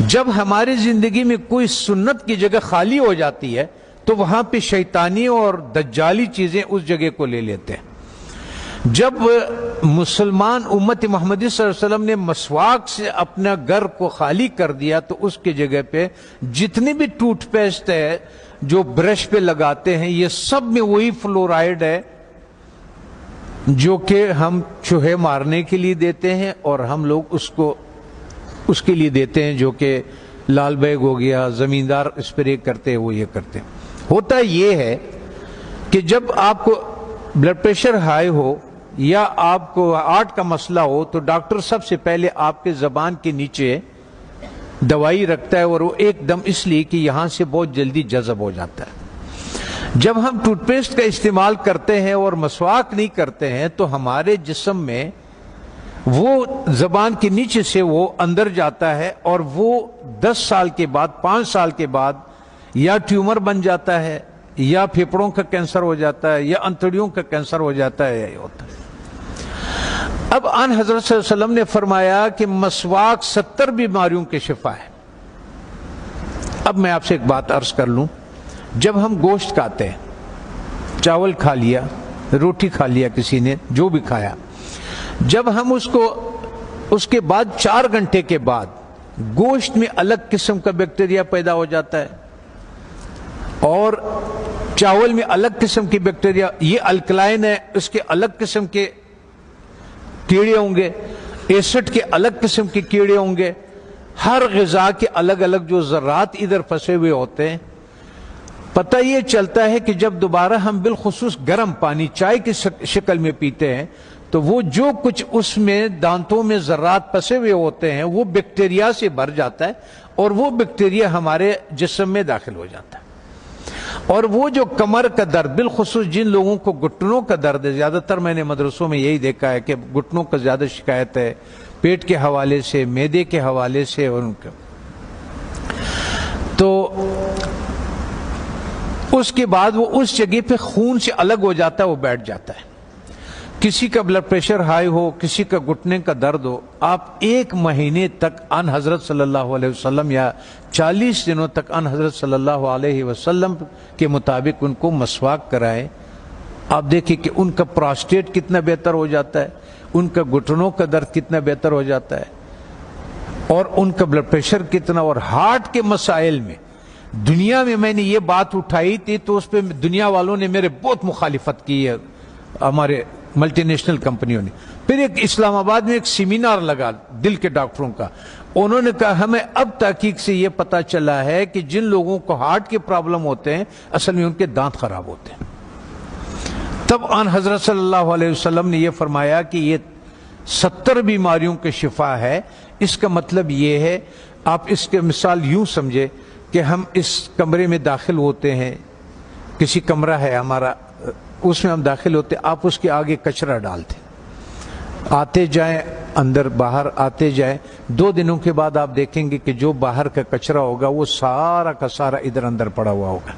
جب ہماری زندگی میں کوئی سنت کی جگہ خالی ہو جاتی ہے تو وہاں پہ شیطانی اور دجالی چیزیں اس جگہ کو لے لیتے ہیں۔ جب مسلمان امت محمدی صلی اللہ علیہ وسلم نے مسواک سے اپنا گھر کو خالی کر دیا تو اس کی جگہ پہ جتنی بھی ٹوتھ پیسٹ ہے جو برش پہ لگاتے ہیں یہ سب میں وہی فلورائڈ ہے جو کہ ہم چوہے مارنے کے لیے دیتے ہیں، اور ہم لوگ اس کے لیے دیتے ہیں جو کہ لال بیگ ہو گیا، زمیندار اسپرے کرتے ہیں وہ یہ کرتے ہیں۔ ہوتا یہ ہے کہ جب آپ کو بلڈ پریشر ہائی ہو یا آپ کو ہارٹ کا مسئلہ ہو تو ڈاکٹر سب سے پہلے آپ کے زبان کے نیچے دوائی رکھتا ہے، اور وہ ایک دم اس لیے کہ یہاں سے بہت جلدی جذب ہو جاتا ہے۔ جب ہم ٹوتھ پیسٹ کا استعمال کرتے ہیں اور مسواک نہیں کرتے ہیں تو ہمارے جسم میں وہ زبان کے نیچے سے وہ اندر جاتا ہے، اور وہ 10 سال کے بعد 5 سال کے بعد یا ٹیومر بن جاتا ہے یا پھیپھڑوں کا کینسر ہو جاتا ہے یا انتڑیوں کا کینسر ہو جاتا ہے، یہ ہوتا ہے۔ اب آن حضرت صلی اللہ علیہ وسلم نے فرمایا کہ مسواک 70 بیماریوں کے شفا ہے۔ اب میں آپ سے ایک بات عرض کر لوں، جب ہم گوشت کھاتے ہیں، چاول کھا لیا، روٹی کھا لیا، کسی نے جو بھی کھایا، جب ہم اس کے بعد 4 گھنٹے کے بعد گوشت میں الگ قسم کا بیکٹیریا پیدا ہو جاتا ہے اور چاول میں الگ قسم کی بیکٹیریا، یہ الکلائن ہے، اس کے الگ قسم کے کیڑے ہوں گے، ایسڈ کے الگ قسم کے کیڑے ہوں گے، ہر غذا کے الگ الگ جو ذرات ادھر پھنسے ہوئے ہوتے ہیں۔ پتہ یہ چلتا ہے کہ جب دوبارہ ہم بالخصوص گرم پانی چائے کی شکل میں پیتے ہیں تو وہ جو کچھ اس میں دانتوں میں ذرات پھنسے ہوئے ہوتے ہیں وہ بیکٹیریا سے بھر جاتا ہے، اور وہ بیکٹیریا ہمارے جسم میں داخل ہو جاتا ہے۔ اور وہ جو کمر کا درد، بالخصوص جن لوگوں کو گھٹنوں کا درد ہے، زیادہ تر میں نے مدرسوں میں یہی دیکھا ہے کہ گھٹنوں کا زیادہ شکایت ہے، پیٹ کے حوالے سے، معدے کے حوالے سے، ان کا تو اس کے بعد وہ اس جگہ پہ خون سے الگ ہو جاتا ہے، وہ بیٹھ جاتا ہے۔ کسی کا بلڈ پریشر ہائی ہو، کسی کا گھٹنے کا درد ہو، آپ 1 مہینے تک ان حضرت صلی اللہ علیہ وسلم یا 40 دنوں تک ان حضرت صلی اللہ علیہ وسلم کے مطابق ان کو مسواک کرائیں۔ آپ دیکھیں کہ ان کا پراسٹیٹ کتنا بہتر ہو جاتا ہے، ان کا گھٹنوں کا درد کتنا بہتر ہو جاتا ہے، اور ان کا بلڈ پریشر کتنا، اور ہارٹ کے مسائل میں دنیا میں نے یہ بات اٹھائی تھی تو اس پہ دنیا والوں نے میرے بہت مخالفت کی ہے، ہمارے ملٹی نیشنل کمپنیوں نے۔ پھر ایک اسلام آباد میں ایک سیمینار لگا دل کے ڈاکٹروں کا، انہوں نے کہا ہمیں اب تحقیق سے یہ پتا چلا ہے کہ جن لوگوں کو ہارٹ کے پرابلم ہوتے ہیں اصل میں ان کے دانت خراب ہوتے ہیں۔ تب آن حضرت صلی اللہ علیہ وسلم نے یہ فرمایا کہ یہ 70 بیماریوں کے شفا ہے۔ اس کا مطلب یہ ہے، آپ اس کے مثال یوں سمجھے کہ ہم اس کمرے میں داخل ہوتے ہیں، کسی کمرہ ہے ہمارا، اس میں ہم داخل ہوتے، آپ اس کے آگے کچرا ڈالتے، آتے جائیں اندر باہر آتے جائیں، 2 دنوں کے بعد آپ دیکھیں گے کہ جو باہر کا کچرا ہوگا وہ سارا کا سارا ادھر اندر پڑا ہوا ہوگا۔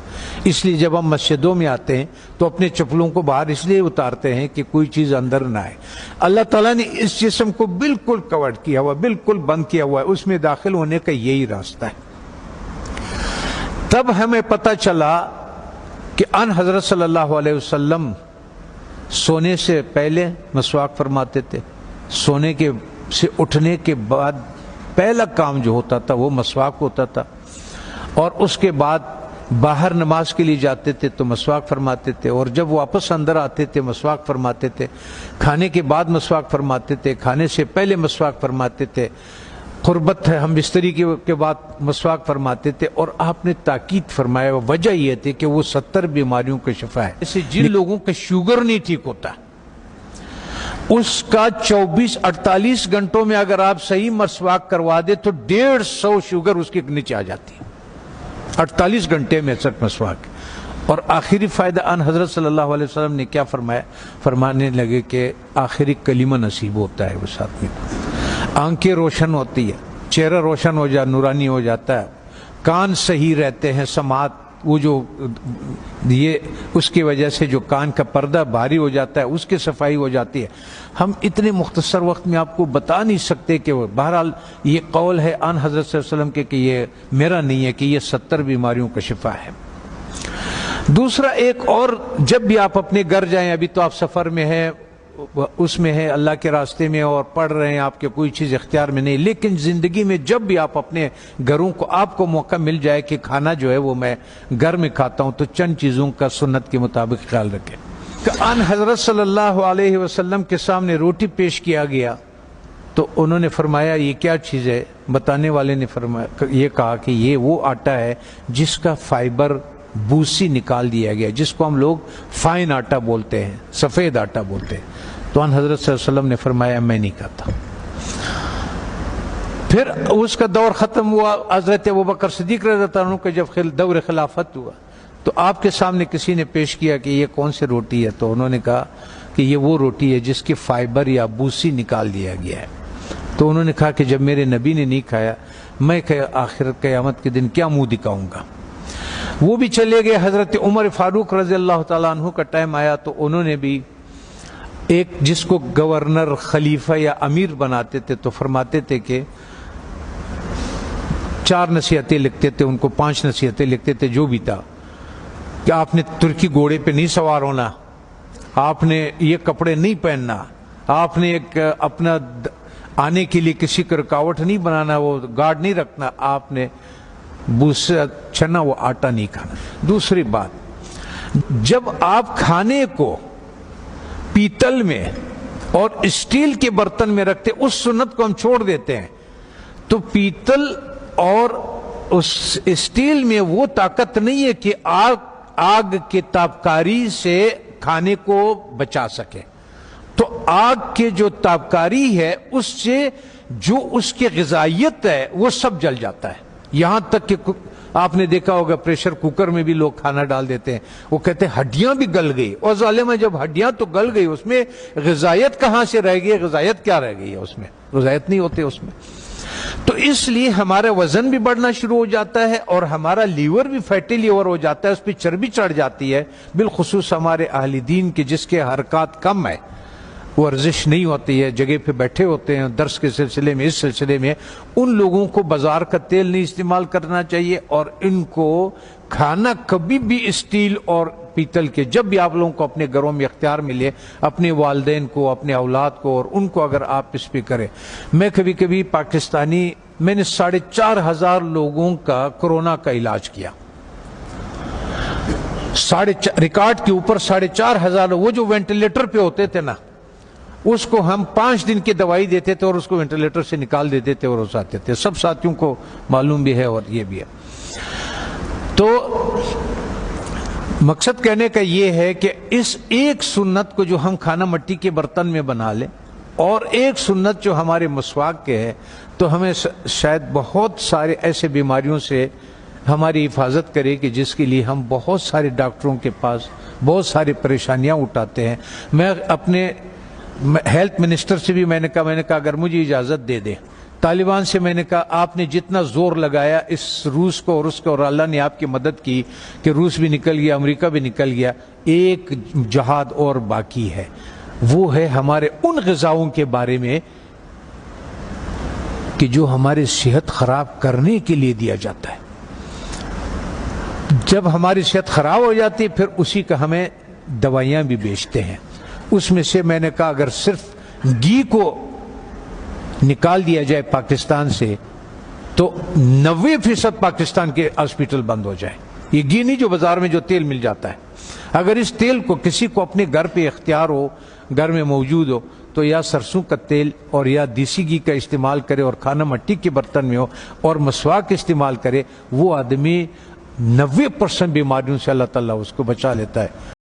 اس لیے جب ہم مسجدوں میں آتے ہیں تو اپنے چپلوں کو باہر اس لیے اتارتے ہیں کہ کوئی چیز اندر نہ آئے۔ اللہ تعالیٰ نے اس جسم کو بالکل کور کیا ہوا، بالکل بند کیا ہوا ہے، اس میں داخل ہونے کا یہی راستہ ہے۔ تب ہمیں پتہ چلا کہ ان حضرت صلی اللہ علیہ وسلم سونے سے پہلے مسواک فرماتے تھے، سونے کے سے اٹھنے کے بعد پہلا کام جو ہوتا تھا وہ مسواک ہوتا تھا، اور اس کے بعد باہر نماز کے لیے جاتے تھے تو مسواک فرماتے تھے، اور جب واپس اندر آتے تھے مسواک فرماتے تھے، کھانے کے بعد مسواک فرماتے تھے، کھانے سے پہلے مسواک فرماتے تھے، قربت ہے ہم بستری کے بعد مسواک فرماتے تھے۔ اور آپ نے تاکید فرمایا، وجہ یہ تھی کہ وہ 70 بیماریوں کا شفا ہے۔ جیسے جن لوگوں کا شوگر نہیں ٹھیک ہوتا، اس کا 24-48 گھنٹوں میں اگر آپ صحیح مسواک کروا دے تو 150 شوگر اس کے نیچے آ جاتی ہے، 48 گھنٹے میں صرف مسواک۔ اور آخری فائدہ ان حضرت صلی اللہ علیہ وسلم نے کیا فرمایا؟ فرمانے لگے کہ آخری کلمہ نصیب ہوتا ہے اس آدمی کو، آنکھیں روشن ہوتی ہے، چہرہ روشن ہو جاتا، نورانی ہو جاتا ہے، کان صحیح رہتے ہیں، سماعت وہ جو یہ اس کی وجہ سے جو کان کا پردہ بھاری ہو جاتا ہے اس کی صفائی ہو جاتی ہے. ہم اتنے مختصر وقت میں آپ کو بتا نہیں سکتے کہ بہرحال یہ قول ہے آن حضرت صلی اللہ علیہ وسلم کے کہ یہ میرا نہیں ہے کہ یہ 70 بیماریوں کا شفا ہے. دوسرا ایک اور، جب بھی آپ اپنے گھر جائیں، ابھی تو آپ سفر میں ہیں، اس میں ہے اللہ کے راستے میں اور پڑھ رہے ہیں، آپ کے کوئی چیز اختیار میں نہیں، لیکن زندگی میں جب بھی آپ اپنے گھروں کو آپ کو موقع مل جائے کہ کھانا جو ہے وہ میں گھر میں کھاتا ہوں، تو چند چیزوں کا سنت کے مطابق خیال رکھیں. کہ ان حضرت صلی اللہ علیہ وسلم کے سامنے روٹی پیش کیا گیا تو انہوں نے فرمایا یہ کیا چیز ہے؟ بتانے والے نے فرمایا، یہ کہا کہ یہ وہ آٹا ہے جس کا فائبر بوسی نکال دیا گیا، جس کو ہم لوگ فائن آٹا بولتے ہیں، سفید آٹا بولتے ہیں. تو ان حضرت صلی اللہ علیہ وسلم نے فرمایا میں نہیں کھاتا. پھر اس کا دور ختم ہوا. حضرت ابوبکر صدیق رضی اللہ عنہ کا جب دور خلافت ہوا تو آپ کے سامنے کسی نے پیش کیا کہ یہ کون سی روٹی ہے؟ تو انہوں نے کہا کہ یہ وہ روٹی ہے جس کی فائبر یا بوسی نکال دیا گیا ہے. تو انہوں نے کہا کہ جب میرے نبی نے نہیں کھایا، میں آخر قیامت کے دن کیا منہ دکھاؤں گا؟ وہ بھی چلے گئے. حضرت عمر فاروق رضی اللہ تعالیٰ عنہ کا ٹائم آیا تو انہوں نے بھی ایک جس کو گورنر، خلیفہ یا امیر بناتے تھے تو فرماتے تھے کہ 4 نصیحتیں لکھتے تھے، ان کو 5 نصیحتیں لکھتے تھے، جو بھی تھا کہ آپ نے ترکی گھوڑے پہ نہیں سوار ہونا، آپ نے یہ کپڑے نہیں پہننا، آپ نے ایک اپنا آنے کے لیے کسی کو رکاوٹ نہیں بنانا، وہ گارڈ نہیں رکھنا، آپ نے بوسا چنا وہ آٹا نہیں کھانا. دوسری بات، جب آپ کھانے کو پیتل میں اور اسٹیل کے برتن میں رکھتے، اس سنت کو ہم چھوڑ دیتے ہیں. تو پیتل اور اس اسٹیل میں وہ طاقت نہیں ہے کہ آگ کے تابکاری سے کھانے کو بچا سکے. تو آگ کے جو تابکاری ہے اس سے جو اس کی غذائیت ہے وہ سب جل جاتا ہے. یہاں تک کہ آپ نے دیکھا ہوگا پریشر کوکر میں بھی لوگ کھانا ڈال دیتے ہیں، وہ کہتے ہیں ہڈیاں بھی گل گئی. اور ظالمہ جب ہڈیاں تو گل گئی، اس میں غذائیت کہاں سے رہ گئی؟ غذائیت کیا رہ گئی ہے اس میں؟ غذائیت نہیں ہوتے اس میں. تو اس لیے ہمارا وزن بھی بڑھنا شروع ہو جاتا ہے اور ہمارا لیور بھی فیٹی لیور ہو جاتا ہے، اس پہ چربی چڑھ جاتی ہے. بالخصوص ہمارے اہل دین کے جس کے حرکات کم ہے، ورزش نہیں ہوتی ہے، جگہ پہ بیٹھے ہوتے ہیں درس کے سلسلے میں، اس سلسلے میں، ان لوگوں کو بازار کا تیل نہیں استعمال کرنا چاہیے. اور ان کو کھانا کبھی بھی اسٹیل اور پیتل کے، جب بھی آپ لوگوں کو اپنے گھروں میں اختیار ملے، اپنے والدین کو، اپنے اولاد کو اور ان کو اگر آپ اس پہ کریں. میں کبھی کبھی میں نے 4,500 لوگوں کا کورونا کا علاج کیا، ریکارڈ کے اوپر 4,500. وہ جو وینٹیلیٹر پہ ہوتے تھے نا، اس کو ہم 5 دن کی دوائی دیتے تھے اور اس کو وینٹیلیٹر سے نکال دیتے تھے اور اس آتے تھے. سب ساتھیوں کو معلوم بھی ہے اور یہ بھی ہے. تو مقصد کہنے کا یہ ہے کہ اس ایک سنت کو جو ہم کھانا مٹی کے برتن میں بنا لیں، اور ایک سنت جو ہمارے مسواک کے ہے، تو ہمیں شاید بہت سارے ایسے بیماریوں سے ہماری حفاظت کرے کہ جس کے لیے ہم بہت سارے ڈاکٹروں کے پاس بہت ساری پریشانیاں اٹھاتے ہیں. میں اپنے ہیلتھ منسٹر سے بھی میں نے کہا اگر مجھے اجازت دے دیں، طالبان سے میں نے کہا آپ نے جتنا زور لگایا اس روس کو اور اس کو، اور اللہ نے آپ کی مدد کی کہ روس بھی نکل گیا، امریکہ بھی نکل گیا، ایک جہاد اور باقی ہے. وہ ہے ہمارے ان غذاؤں کے بارے میں کہ جو ہماری صحت خراب کرنے کے لیے دیا جاتا ہے. جب ہماری صحت خراب ہو جاتی ہے پھر اسی کا ہمیں دوائیاں بھی بیچتے ہیں. اس میں سے میں نے کہا اگر صرف گھی کو نکال دیا جائے پاکستان سے تو 90% پاکستان کے ہاسپٹل بند ہو جائے. یہ گھی نہیں جو بازار میں جو تیل مل جاتا ہے. اگر اس تیل کو کسی کو اپنے گھر پہ اختیار ہو، گھر میں موجود ہو، تو یا سرسوں کا تیل اور یا دیسی گھی کا استعمال کرے اور کھانا مٹی کے برتن میں ہو اور مسواک استعمال کرے. وہ آدمی 90% بیماریوں سے اللہ تعالیٰ اس کو بچا لیتا ہے.